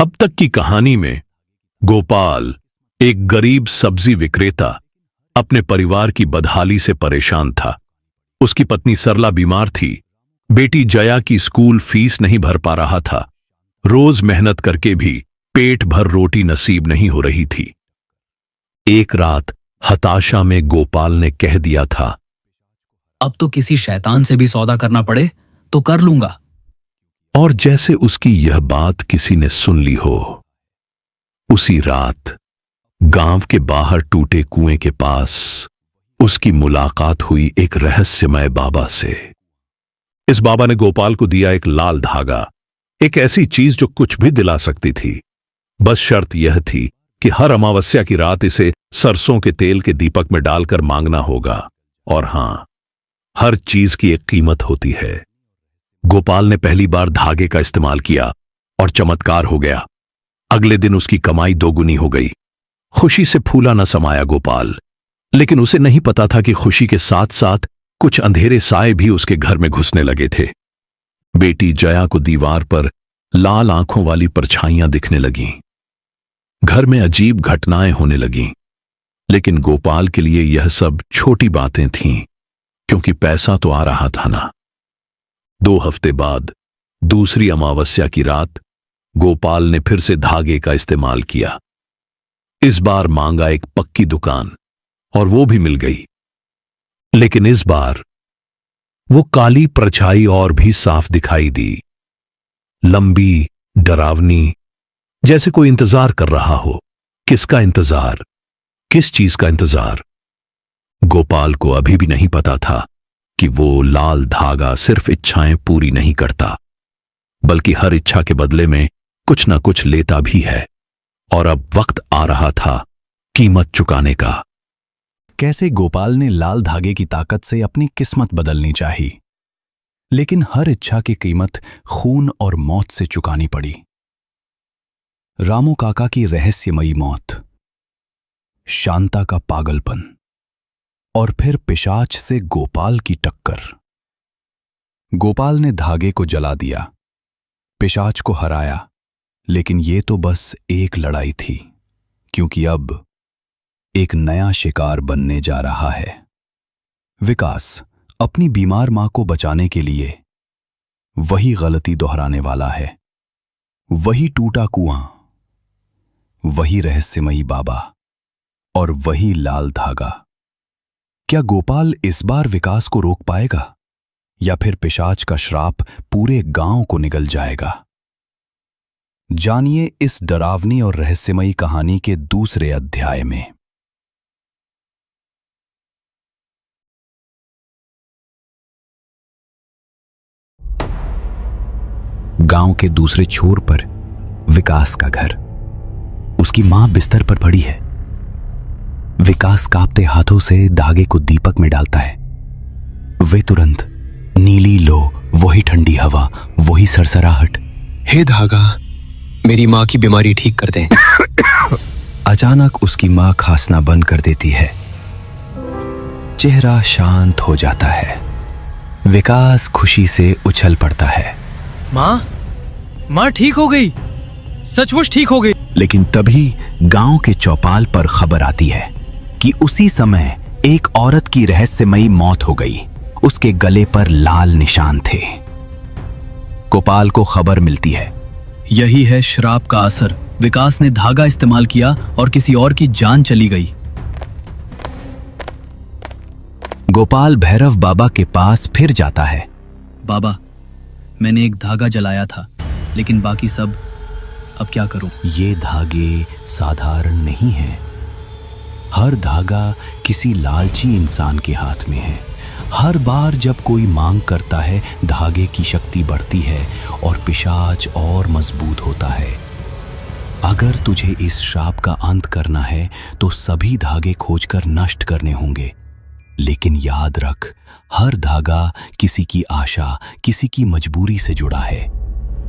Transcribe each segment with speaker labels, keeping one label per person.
Speaker 1: अब तक की कहानी में गोपाल, एक गरीब सब्जी विक्रेता, अपने परिवार की बदहाली से परेशान था। उसकी पत्नी सरला बीमार थी, बेटी जया की स्कूल फीस नहीं भर पा रहा था, रोज मेहनत करके भी पेट भर रोटी नसीब नहीं हो रही थी। एक रात हताशा में गोपाल ने कह दिया था,
Speaker 2: अब तो किसी शैतान से भी सौदा करना पड़े तो कर लूंगा।
Speaker 1: और जैसे उसकी यह बात किसी ने सुन ली हो, उसी रात गांव के बाहर टूटे कुएं के पास उसकी मुलाकात हुई एक रहस्यमय बाबा से। इस बाबा ने गोपाल को दिया एक लाल धागा, एक ऐसी चीज जो कुछ भी दिला सकती थी। बस शर्त यह थी कि हर अमावस्या की रात इसे सरसों के तेल के दीपक में डालकर मांगना होगा। और हां, हर चीज की एक कीमत होती है। गोपाल ने पहली बार धागे का इस्तेमाल किया और चमत्कार हो गया। अगले दिन उसकी कमाई दोगुनी हो गई। खुशी से फूला न समाया गोपाल, लेकिन उसे नहीं पता था कि खुशी के साथ साथ कुछ अंधेरे साए भी उसके घर में घुसने लगे थे। बेटी जया को दीवार पर लाल आंखों वाली परछाइयां दिखने लगीं। घर में अजीब घटनाएं होने लगीं, लेकिन गोपाल के लिए यह सब छोटी बातें थीं, क्योंकि पैसा तो आ रहा था ना। 2 हफ्ते बाद दूसरी अमावस्या की रात गोपाल ने फिर से धागे का इस्तेमाल किया। इस बार मांगा एक पक्की दुकान, और वो भी मिल गई। लेकिन इस बार वो काली परछाई और भी साफ दिखाई दी, लंबी, डरावनी, जैसे कोई इंतजार कर रहा हो। किसका इंतजार? किस चीज का इंतजार? गोपाल को अभी भी नहीं पता था कि वो लाल धागा सिर्फ इच्छाएं पूरी नहीं करता, बल्कि हर इच्छा के बदले में कुछ ना कुछ लेता भी है। और अब वक्त आ रहा था कीमत चुकाने का।
Speaker 3: कैसे गोपाल ने लाल धागे की ताकत से अपनी किस्मत बदलनी चाही, लेकिन हर इच्छा की कीमत खून और मौत से चुकानी पड़ी। रामू काका की रहस्यमयी मौत, शांता का पागलपन, और फिर पिशाच से गोपाल की टक्कर। गोपाल ने धागे को जला दिया, पिशाच को हराया, लेकिन ये तो बस एक लड़ाई थी, क्योंकि अब एक नया शिकार बनने जा रहा है। विकास अपनी बीमार मां को बचाने के लिए वही गलती दोहराने वाला है। वही टूटा कुआं, वही रहस्यमयी बाबा और वही लाल धागा। क्या गोपाल इस बार विकास को रोक पाएगा, या फिर पिशाच का श्राप पूरे गांव को निगल जाएगा? जानिए इस डरावनी और रहस्यमयी कहानी के दूसरे अध्याय में। गांव के दूसरे छोर पर विकास का घर। उसकी मां बिस्तर पर पड़ी है। विकास कांपते हाथों से धागे को दीपक में डालता है। वे तुरंत नीली लो, वही ठंडी हवा, वही सरसराहट।
Speaker 4: हे धागा, मेरी मां की बीमारी ठीक कर दें।
Speaker 3: अचानक उसकी मां खांसना बंद कर देती है। चेहरा शांत हो जाता है। विकास खुशी से उछल पड़ता है।
Speaker 4: मां ठीक हो गई, सचमुच ठीक हो गई।
Speaker 3: लेकिन तभी गांव के चौपाल पर खबर आती है कि उसी समय एक औरत की रहस्यमयी मौत हो गई। उसके गले पर लाल निशान थे। गोपाल को खबर मिलती है,
Speaker 2: यही है श्राप का असर। विकास ने धागा इस्तेमाल किया और किसी और की जान चली गई।
Speaker 3: गोपाल भैरव बाबा के पास फिर जाता है।
Speaker 2: बाबा, मैंने एक धागा जलाया था, लेकिन बाकी सब अब क्या करूं?
Speaker 3: ये धागे साधारण नहीं हैं। हर धागा किसी लालची इंसान के हाथ में है। हर बार जब कोई मांग करता है, धागे की शक्ति बढ़ती है और पिशाच और मजबूत होता है। अगर तुझे इस श्राप का अंत करना है तो सभी धागे खोजकर नष्ट करने होंगे। लेकिन याद रख, हर धागा किसी की आशा, किसी की मजबूरी से जुड़ा है।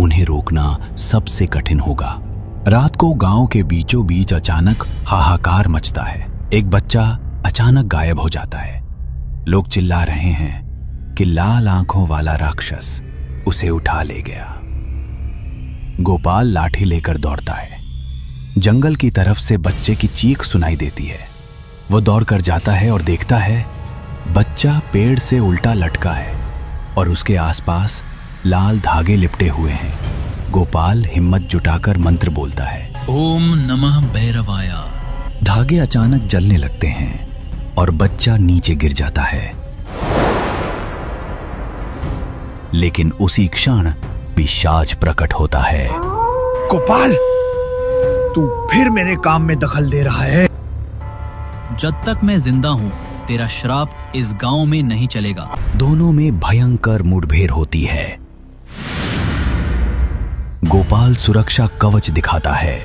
Speaker 3: उन्हें रोकना सबसे कठिन होगा। रात को गांव के बीचों बीच अचानक हाहाकार मचता है। एक बच्चा अचानक गायब हो जाता है। लोग चिल्ला रहे हैं कि लाल आंखों वाला राक्षस उसे उठा ले गया। गोपाल लाठी लेकर दौड़ता है। जंगल की तरफ से बच्चे की चीख सुनाई देती है। वो दौड़कर जाता है और देखता है बच्चा पेड़ से उल्टा लटका है और उसके आसपास लाल धागे लिपटे हुए हैं। गोपाल हिम्मत जुटाकर मंत्र बोलता है,
Speaker 2: ओम नमः भैरवाय।
Speaker 3: धागे अचानक जलने लगते हैं और बच्चा नीचे गिर जाता है। लेकिन उसी क्षण पिशाच प्रकट होता है।
Speaker 5: गोपाल, तू फिर मेरे काम में दखल दे रहा है।
Speaker 2: जब तक मैं जिंदा हूं तेरा श्राप इस गांव में नहीं चलेगा।
Speaker 3: दोनों में भयंकर मुठभेड़ होती है। गोपाल सुरक्षा कवच दिखाता है।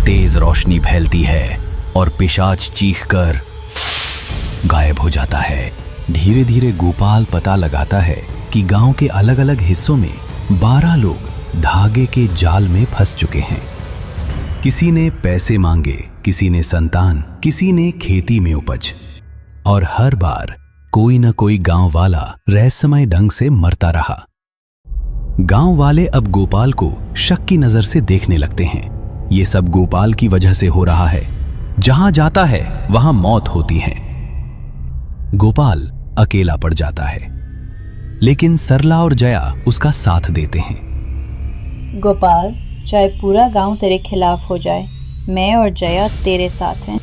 Speaker 3: तेज रोशनी फैलती है और पिशाच चीखकर गायब हो जाता है। धीरे धीरे गोपाल पता लगाता है कि गांव के अलग अलग हिस्सों में 12 लोग धागे के जाल में फंस चुके हैं। किसी ने पैसे मांगे, किसी ने संतान, किसी ने खेती में उपज, और हर बार कोई न कोई गांव वाला रहस्यमय ढंग से मरता रहा। गांव वाले अब गोपाल को शक की नजर से देखने लगते हैं। ये सब गोपाल की वजह से हो रहा है। जहां जाता है वहां मौत होती है। गोपाल अकेला पड़ जाता है, लेकिन सरला और जया उसका साथ देते हैं।
Speaker 6: गोपाल, चाहे पूरा गांव तेरे खिलाफ हो जाए, मैं और जया तेरे साथ हैं।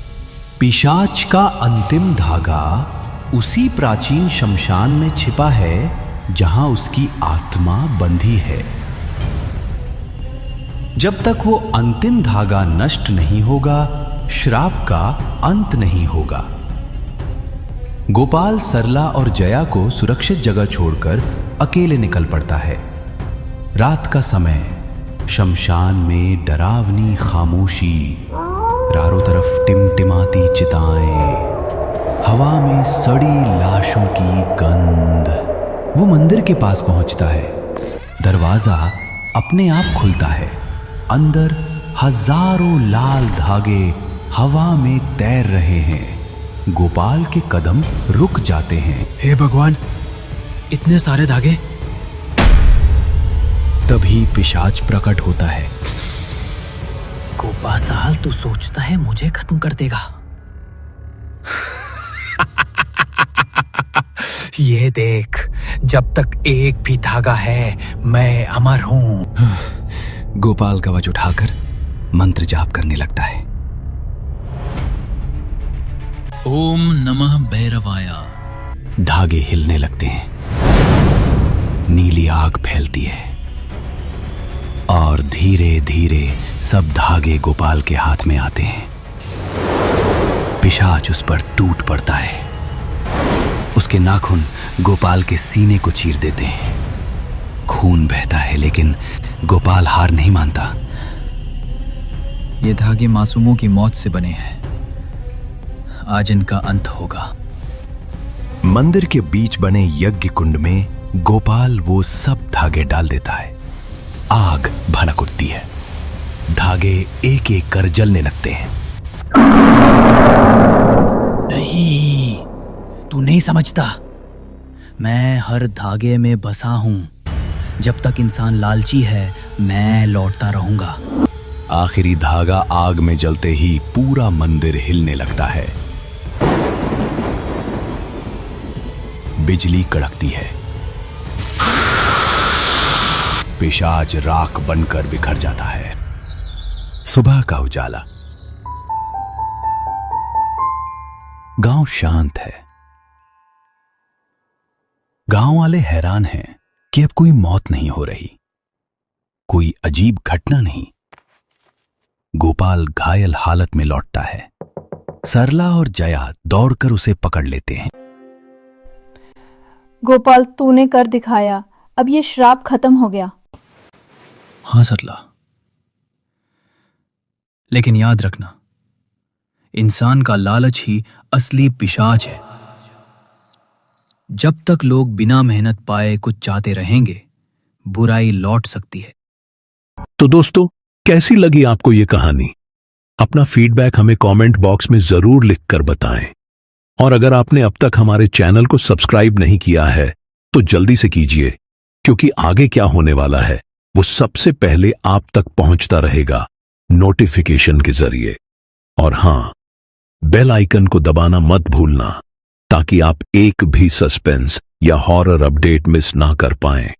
Speaker 3: पिशाच का अंतिम धागा उसी प्राचीन शमशान में छिपा है जहां उसकी आत्मा बंधी है। जब तक वो अंतिम धागा नष्ट नहीं होगा, श्राप का अंत नहीं होगा। गोपाल सरला और जया को सुरक्षित जगह छोड़कर अकेले निकल पड़ता है। रात का समय, शमशान में डरावनी खामोशी, चारों तरफ टिमटिमाती चिताएं, हवा में सड़ी लाशों की गंध। वो मंदिर के पास पहुंचता है। दरवाजा अपने आप खुलता है। अंदर हजारों लाल धागे हवा में तैर रहे हैं। गोपाल के कदम रुक जाते हैं।
Speaker 4: हे भगवान, इतने सारे धागे!
Speaker 3: तभी पिशाच प्रकट होता है।
Speaker 2: गोपाल, तू सोचता है मुझे खत्म कर देगा?
Speaker 5: ये देख, जब तक एक भी धागा है मैं अमर हूं।
Speaker 3: गोपाल कवच उठाकर मंत्र जाप करने लगता है।
Speaker 2: ओम नमः भैरवाय।
Speaker 3: धागे हिलने लगते हैं। नीली आग फैलती है और धीरे धीरे सब धागे गोपाल के हाथ में आते हैं। पिशाच उस पर टूट पड़ता है। उसके नाखून गोपाल के सीने को चीर देते हैं। खून बहता है, लेकिन गोपाल हार नहीं मानता।
Speaker 2: ये धागे मासूमों की मौत से बने हैं। आज इनका अंत होगा।
Speaker 3: मंदिर के बीच बने यज्ञ कुंड में गोपाल वो सब धागे डाल देता है। आग भनक उठती है। धागे एक एक कर जलने लगते हैं।
Speaker 2: नहीं, तू नहीं समझता। मैं हर धागे में बसा हूं। जब तक इंसान लालची है, मैं लौटता रहूंगा।
Speaker 3: आखिरी धागा आग में जलते ही पूरा मंदिर हिलने लगता है। बिजली कड़कती है। पिशाच राख बनकर बिखर जाता है। सुबह का उजाला। गांव शांत है। गांव वाले हैरान हैं कि अब कोई मौत नहीं हो रही, कोई अजीब घटना नहीं। गोपाल घायल हालत में लौटता है। सरला और जया दौड़कर उसे पकड़ लेते हैं।
Speaker 6: गोपाल, तूने कर दिखाया। अब ये श्राप खत्म हो गया।
Speaker 2: हाँ सरला, लेकिन याद रखना, इंसान का लालच ही असली पिशाच है। जब तक लोग बिना मेहनत पाए कुछ चाहते रहेंगे, बुराई लौट सकती है।
Speaker 1: तो दोस्तों, कैसी लगी आपको ये कहानी? अपना फीडबैक हमें कमेंट बॉक्स में जरूर लिखकर बताएं। और अगर आपने अब तक हमारे चैनल को सब्सक्राइब नहीं किया है तो जल्दी से कीजिए, क्योंकि आगे क्या होने वाला है वो सबसे पहले आप तक पहुंचता रहेगा नोटिफिकेशन के जरिए। और हां, बेल आइकन को दबाना मत भूलना ताकि आप एक भी सस्पेंस या हॉरर अपडेट मिस ना कर पाएं।